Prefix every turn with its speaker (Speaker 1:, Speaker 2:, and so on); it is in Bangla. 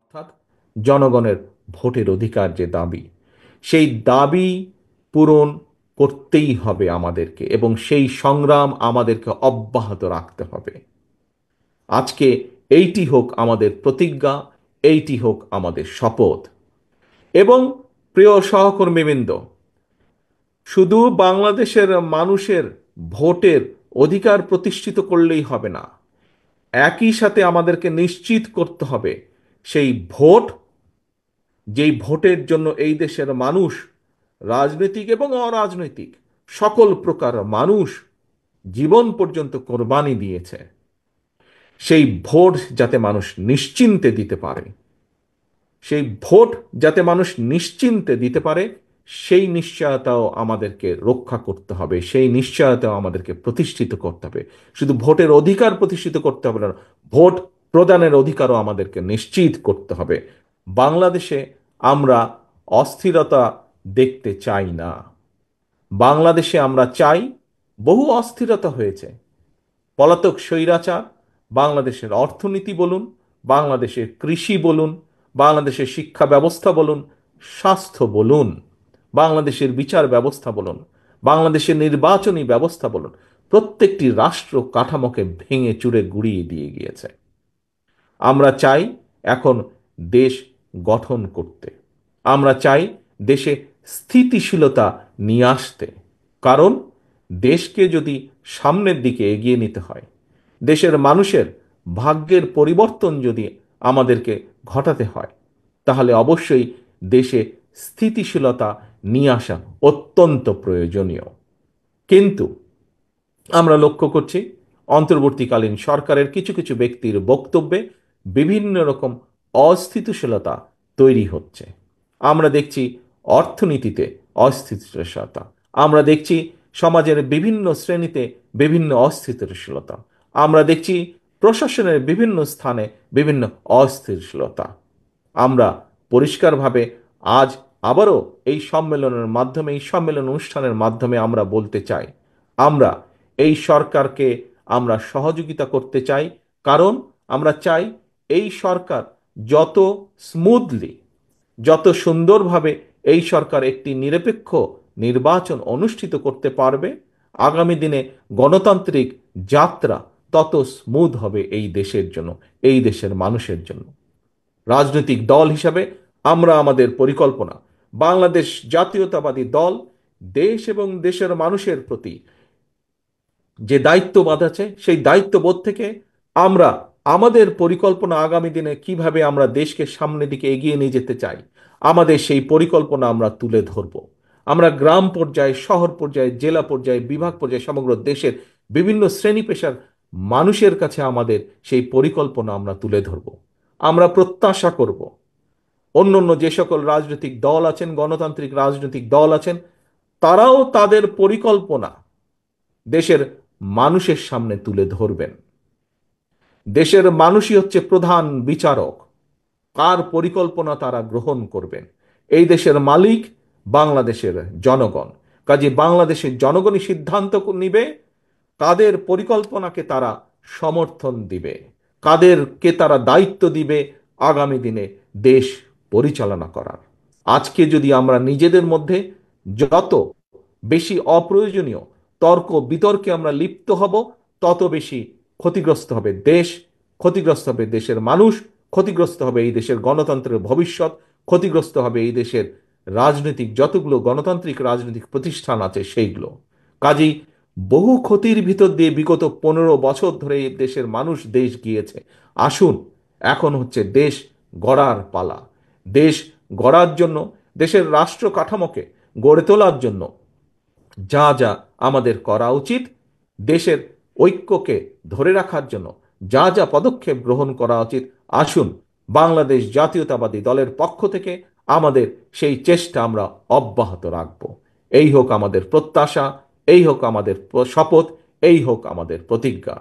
Speaker 1: অর্থাৎ জনগণের ভোটের অধিকার যে দাবি, সেই দাবি পূরণ করতেই হবে আমাদেরকে এবং সেই সংগ্রাম আমাদেরকে অব্যাহত রাখতে হবে। আজকে এইটি হোক আমাদের প্রতিজ্ঞা, এইটি হোক আমাদের শপথ। এবং প্রিয় সহকর্মীবৃন্দ, শুধু বাংলাদেশের মানুষের ভোটের অধিকার প্রতিষ্ঠিত করলেই হবে না, একই সাথে আমাদেরকে নিশ্চিত করতে হবে সেই ভোট, যেই ভোটের জন্য এই দেশের মানুষ, রাজনৈতিক এবং অরাজনৈতিক সকল প্রকার মানুষ জীবন পর্যন্ত কোরবানি দিয়েছে, সেই ভোট যাতে মানুষ নিশ্চিন্তে দিতে পারে, সেই ভোট যাতে মানুষ নিশ্চিন্তে দিতে পারে, সেই নিশ্চয়তাও আমাদেরকে রক্ষা করতে হবে, সেই নিশ্চয়তাও আমাদেরকে প্রতিষ্ঠিত করতে হবে। শুধু ভোটের অধিকার প্রতিষ্ঠিত করতে হবে না, ভোট প্রদানের অধিকারও আমাদেরকে নিশ্চিত করতে হবে। বাংলাদেশে আমরা অস্থিরতা দেখতে চাই না। বাংলাদেশে আমরা চাই, বহু অস্থিরতা হয়েছে, পলাতক স্বৈরাচার, বাংলাদেশের অর্থনীতি বলুন, বাংলাদেশের কৃষি বলুন, বাংলাদেশের শিক্ষা ব্যবস্থা বলুন, স্বাস্থ্য বলুন, বাংলাদেশের বিচার ব্যবস্থা বলুন, বাংলাদেশের নির্বাচনী ব্যবস্থা বলুন, প্রত্যেকটি রাষ্ট্র কাঠামোকে ভেঙে চুরে গুড়িয়ে দিয়ে গিয়েছে। আমরা চাই এখন দেশ গঠন করতে, আমরা চাই দেশে স্থিতিশীলতা নিয়ে আসতে। কারণ দেশকে যদি সামনের দিকে এগিয়ে নিতে হয়, দেশের মানুষের ভাগ্যের পরিবর্তন যদি আমাদেরকে ঘটাতে হয়, তাহলে অবশ্যই দেশে স্থিতিশীলতা নিয়ে আসা অত্যন্ত প্রয়োজনীয়। কিন্তু আমরা লক্ষ্য করছি অন্তর্বর্তীকালীন সরকারের কিছু কিছু ব্যক্তির বক্তব্যে বিভিন্ন রকম অস্থিতিশীলতা তৈরি হচ্ছে। আমরা দেখছি অর্থনীতিতে অস্থিতিশীলতা, আমরা দেখছি সমাজের বিভিন্ন শ্রেণীতে বিভিন্ন অস্থিতিশীলতা, আমরা দেখছি প্রশাসনের বিভিন্ন স্থানে বিভিন্ন অস্থিতিশীলতা। আমরা পরিষ্কারভাবে আজ আবারও এই সম্মেলনের মাধ্যমে, এই সম্মেলন অনুষ্ঠানের মাধ্যমে আমরা বলতে চাই, আমরা এই সরকারকে আমরা সহযোগিতা করতে চাই। কারণ আমরা চাই এই সরকার যত স্মুথলি, যত সুন্দরভাবে এই সরকার একটি নিরপেক্ষ নির্বাচন অনুষ্ঠিত করতে পারবে, আগামী দিনে গণতান্ত্রিক যাত্রা তত স্মুথ হবে এই দেশের জন্য, এই দেশের মানুষের জন্য। রাজনৈতিক দল হিসাবে আমরা আমাদের পরিকল্পনা, বাংলাদেশ জাতীয়তাবাদী দল দেশ এবং দেশের মানুষের প্রতি যে দায়িত্ববোধ আছে, সেই দায়িত্ববোধ থেকে আমরা আমাদের পরিকল্পনা আগামী দিনে কিভাবে আমরা দেশকে সামনের দিকে এগিয়ে নিয়ে যেতে চাই, আমাদের সেই পরিকল্পনা আমরা তুলে ধরব। আমরা গ্রাম পর্যায়ে, শহর পর্যায়ে, জেলা পর্যায়ে, বিভাগ পর্যায়ে, সমগ্র দেশের বিভিন্ন শ্রেণী পেশার মানুষের কাছে আমাদের সেই পরিকল্পনা আমরা তুলে ধরব। আমরা প্রত্যাশা করব অন্য অন্য যে সকল রাজনৈতিক দল আছেন, গণতান্ত্রিক রাজনৈতিক দল আছেন, তারাও তাদের পরিকল্পনা দেশের মানুষের সামনে তুলে ধরবেন। দেশের মানুষই হচ্ছে প্রধান বিচারক, কার পরিকল্পনা তারা গ্রহণ করবেন। এই দেশের মালিক বাংলাদেশের জনগণ, কাজে বাংলাদেশের জনগণই সিদ্ধান্ত নিবে কাদের পরিকল্পনাকে তারা সমর্থন দিবে, কাদেরকে তারা দায়িত্ব দিবে আগামী দিনে দেশ পরিচালনা করার। আজকে যদি আমরা নিজেদের মধ্যে যত বেশি অপ্রয়োজনীয় তর্ক বিতর্কে আমরা লিপ্ত হব, তত বেশি ক্ষতিগ্রস্ত হবে দেশ, ক্ষতিগ্রস্ত হবে দেশের মানুষ, ক্ষতিগ্রস্ত হবে এই দেশের গণতন্ত্রের ভবিষ্যৎ, ক্ষতিগ্রস্ত হবে এই দেশের রাজনৈতিক যতগুলো গণতান্ত্রিক রাজনৈতিক প্রতিষ্ঠান আছে সেইগুলো। কাজেই বহু ক্ষতির ভিতর দিয়ে বিগত 15 বছর ধরে এই দেশের মানুষ দেশ গিয়েছে। আসুন, এখন হচ্ছে দেশ গড়ার পালা। দেশ গড়ার জন্য, দেশের রাষ্ট্র কাঠামোকে গড়ে তোলার জন্য যা যা আমাদের করা উচিত, দেশের ঐক্যকে ধরে রাখার জন্য যা যা পদক্ষেপ গ্রহণ করা উচিত, আসুন বাংলাদেশ জাতীয়তাবাদী দলের পক্ষ থেকে আমাদের সেই চেষ্টা আমরা অব্যাহত রাখব। এই হোক আমাদের প্রত্যাশা, এই হোক আমাদের শপথ, এই হোক আমাদের প্রতিজ্ঞা।